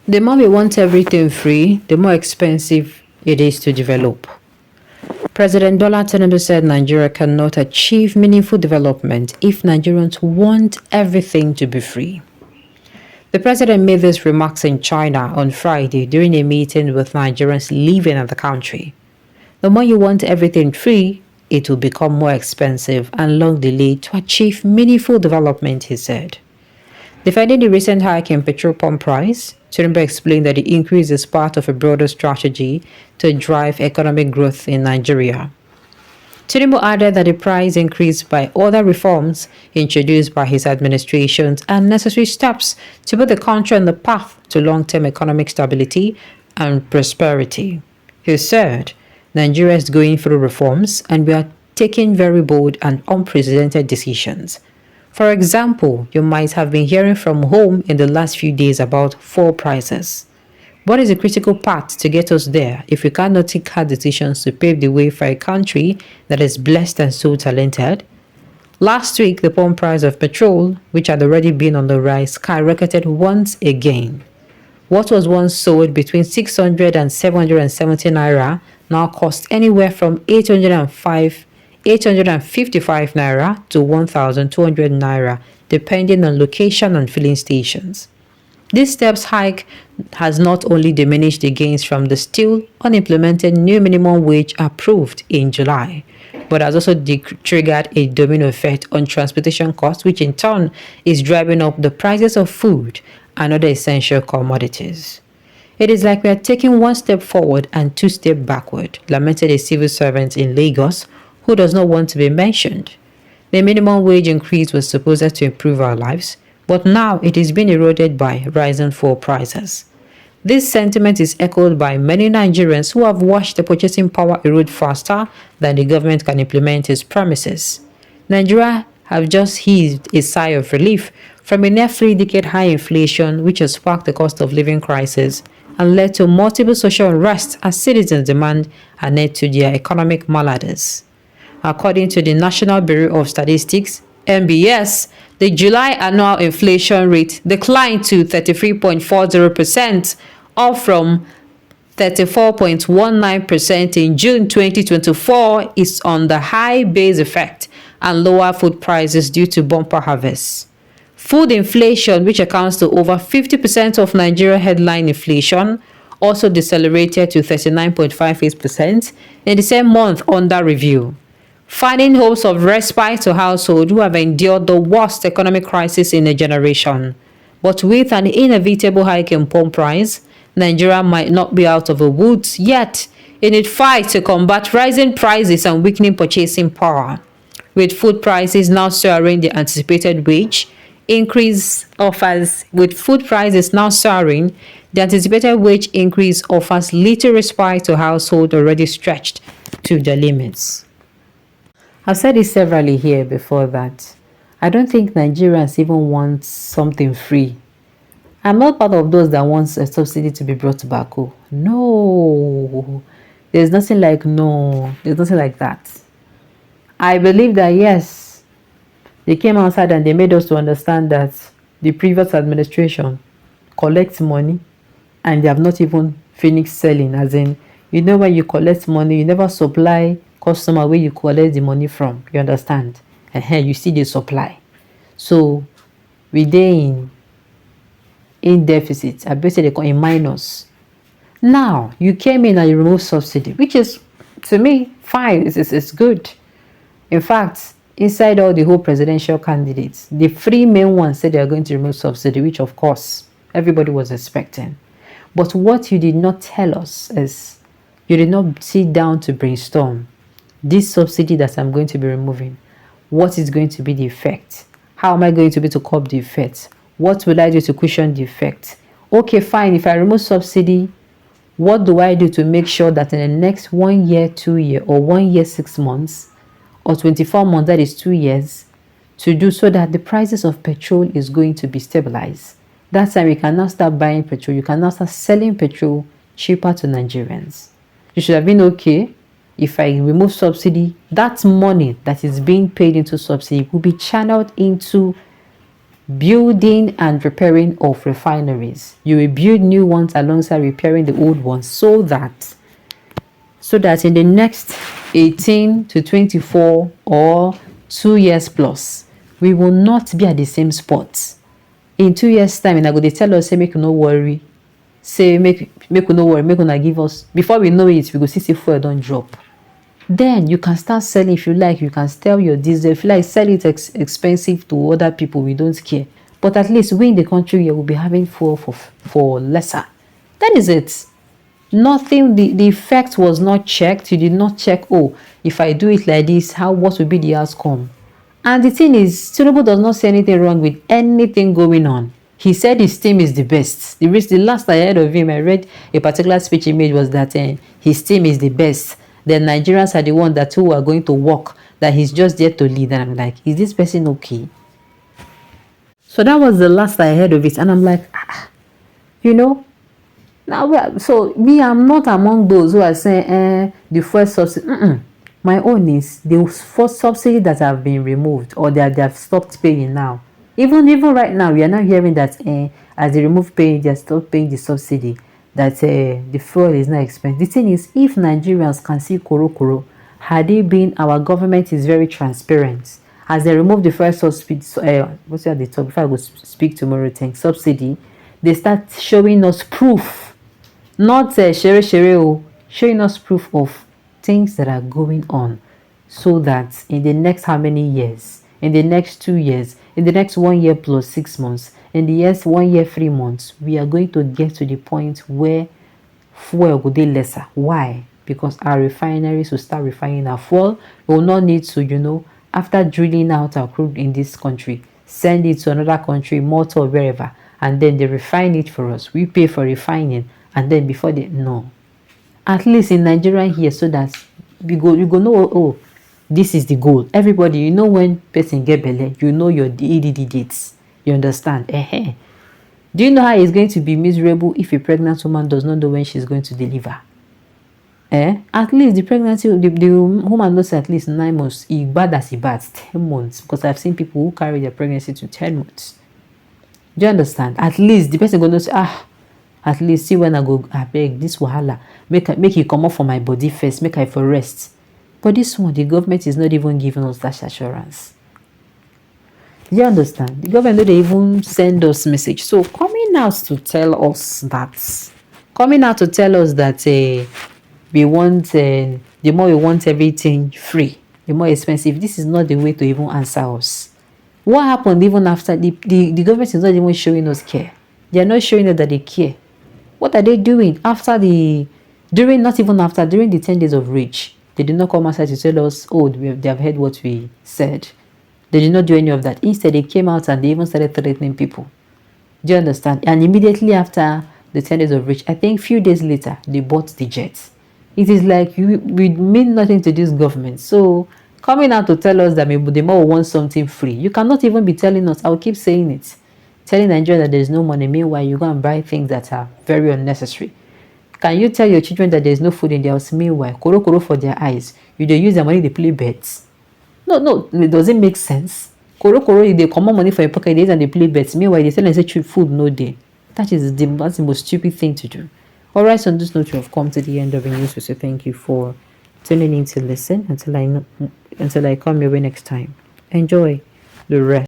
The more we want everything free, the more expensive it is to develop. President Tinubu said Nigeria cannot achieve meaningful development if Nigerians want everything to be free. The president made these remarks in China on Friday during a meeting with Nigerians living in the country. The more you want everything free, it will become more expensive and long delayed to achieve meaningful development, he said. Defending the recent hike in petrol pump price, Tinubu explained that the increase is part of a broader strategy to drive economic growth in Nigeria. Tinubu added that the price increase by other reforms introduced by his administration and necessary steps to put the country on the path to long-term economic stability and prosperity. He said, Nigeria is going through reforms and we are taking very bold and unprecedented decisions. For example, you might have been hearing from home in the last few days about fuel prices. What is the critical part to get us there if we cannot take hard decisions to pave the way for a country that is blessed and so talented? Last week, the pump price of petrol, which had already been on the rise, skyrocketed once again. What was once sold between 600 and 770 naira now costs anywhere from 855 naira to 1,200 naira, depending on location and filling stations. This steps hike has not only diminished the gains from the still unimplemented new minimum wage approved in July, but has also triggered a domino effect on transportation costs, which in turn is driving up the prices of food and other essential commodities. It is like we are taking one step forward and two steps backward, lamented a civil servant in Lagos who does not want to be mentioned. The minimum wage increase was supposed to improve our lives, but now it is being eroded by rising fuel prices. This sentiment is echoed by many Nigerians who have watched the purchasing power erode faster than the government can implement its promises. Nigeria have just heaved a sigh of relief from a near 3-decade high inflation which has sparked the cost of living crisis and led to multiple social unrest as citizens demand an end to their economic maladies. According to the National Bureau of Statistics, NBS, the July annual inflation rate declined to 33.40%, up from 34.19% in June 2024, is on the high base effect and lower food prices due to bumper harvests. Food inflation, which accounts to over 50% of Nigeria headline inflation, also decelerated to 39.58% in the same month under review. Finding hopes of respite to households who have endured the worst economic crisis in a generation. But with an inevitable hike in pump price, Nigeria might not be out of the woods yet in its fight to combat rising prices and weakening purchasing power. With food prices now soaring, the anticipated wage increase offers little respite to households already stretched to their limits. I've said it severally here before that I don't think Nigerians even want something free. I'm not part of those that wants a subsidy to be brought back. Oh, no. There's nothing like that. I believe that yes, they came outside and they made us to understand that the previous administration collects money and they have not even finished selling. As in, when you collect money, you never supply customer where you collect the money from. You understand? You see the supply. So we dey in deficit. I bet they call in minus. Now you came in and you removed subsidy, which is to me fine. It's good. In fact, inside all the whole presidential candidates, the three main ones said they are going to remove subsidy, which of course everybody was expecting. But what you did not tell us is you did not sit down to brainstorm. This subsidy that I'm going to be removing, what is going to be the effect? How am I going to be to curb the effect? What will I do to cushion the effect? Okay, fine. If I remove subsidy, what do I do to make sure that in the next 1 year, 2 year, or 1 year, 6 months, or 24 months, that is 2 years, to do so that the prices of petrol is going to be stabilized? That time we can now start buying petrol. You can now start selling petrol cheaper to Nigerians. You should have been okay. If I remove subsidy, that money that is being paid into subsidy will be channeled into building and repairing of refineries. You will build new ones alongside repairing the old ones so that in the next 18 to 24 or 2 years plus, we will not be at the same spot. In 2 years time, and I go dey tell us say make you no worry, say make you no worry, make una give us. Before we know it, we go see fuel don't drop. Then you can start selling. If you like, you can sell your diesel. If you like, sell it expensive to other people, we don't care. But at least we in the country here will be having fuel for lesser. That is it. Nothing, the effect was not checked. You did not check, oh, if I do it like this, what will be the outcome? And the thing is, Tinubu does not see anything wrong with anything going on. He said his team is the best. The last I heard of him, I read a particular speech he made was that his team is the best. The Nigerians are the one who are going to work, that he's just there to lead. And I'm like, is this person okay? So that was the last I heard of it. And I'm like, now, so me, I'm not among those who are saying the first subsidy. My own is the first subsidy that have been removed or that they have stopped paying now. Even right now, we are now hearing that as they remove paying, they are stopped paying the subsidy, that the fuel is not expensive. The thing is, if Nigerians can see koro, had it been, our government is very transparent. As they remove the first subsidy, what's at the top? Before I go speak tomorrow, subsidy, they start showing us proof. Not showing us proof of things that are going on, so that in the next how many years, in the next 2 years, in the next 1 year plus 6 months, in the years 1 year 3 months, we are going to get to the point where fuel will be lesser. Why? Because our refineries will start refining our fuel. We will not need to, after drilling out our crude in this country, send it to another country, Malta or wherever, and then they refine it for us. We pay for refining. And then before at least in Nigeria here, so that you go know, oh, this is the goal. Everybody, when person get belle, your EDD dates. You understand? Do you know how it's going to be miserable if a pregnant woman does not know when she's going to deliver? At least the pregnancy, the woman knows at least 9 months. It's bad as it bad, 10 months. Because I've seen people who carry their pregnancy to 10 months. Do you understand? At least the person gonna say, at least see when I go, I beg this wahala, make it come up for my body first, make I for rest. But this one, the government is not even giving us that assurance. Do you understand? The government don't even send us message. So coming out to tell us that we want, the more we want everything free, the more expensive. This is not the way to even answer us. What happened even after the government is not even showing us care. They are not showing us that they care. What are they doing during the 10 days of reach? They did not come outside to tell us, oh, they have heard what we said. They did not do any of that. Instead, they came out and they even started threatening people. Do you understand? And immediately after the 10 days of reach, I think a few days later, they bought the jets. It is like we mean nothing to this government. So coming out to tell us that maybe the more want something free, you cannot even be telling us. I will keep saying it. Telling Nigeria that there's no money, meanwhile you go and buy things that are very unnecessary. Can you tell your children that there's no food in their house, meanwhile koro for their eyes, you dey use their money to play bets? No, it doesn't make sense. Koro they come money for your pocket days and they play bets, meanwhile they tell them say food no day. That's the most stupid thing to do. Alright, so on this note, you have come to the end of the news. So thank you for tuning in to listen until I come your way next time. Enjoy the rest.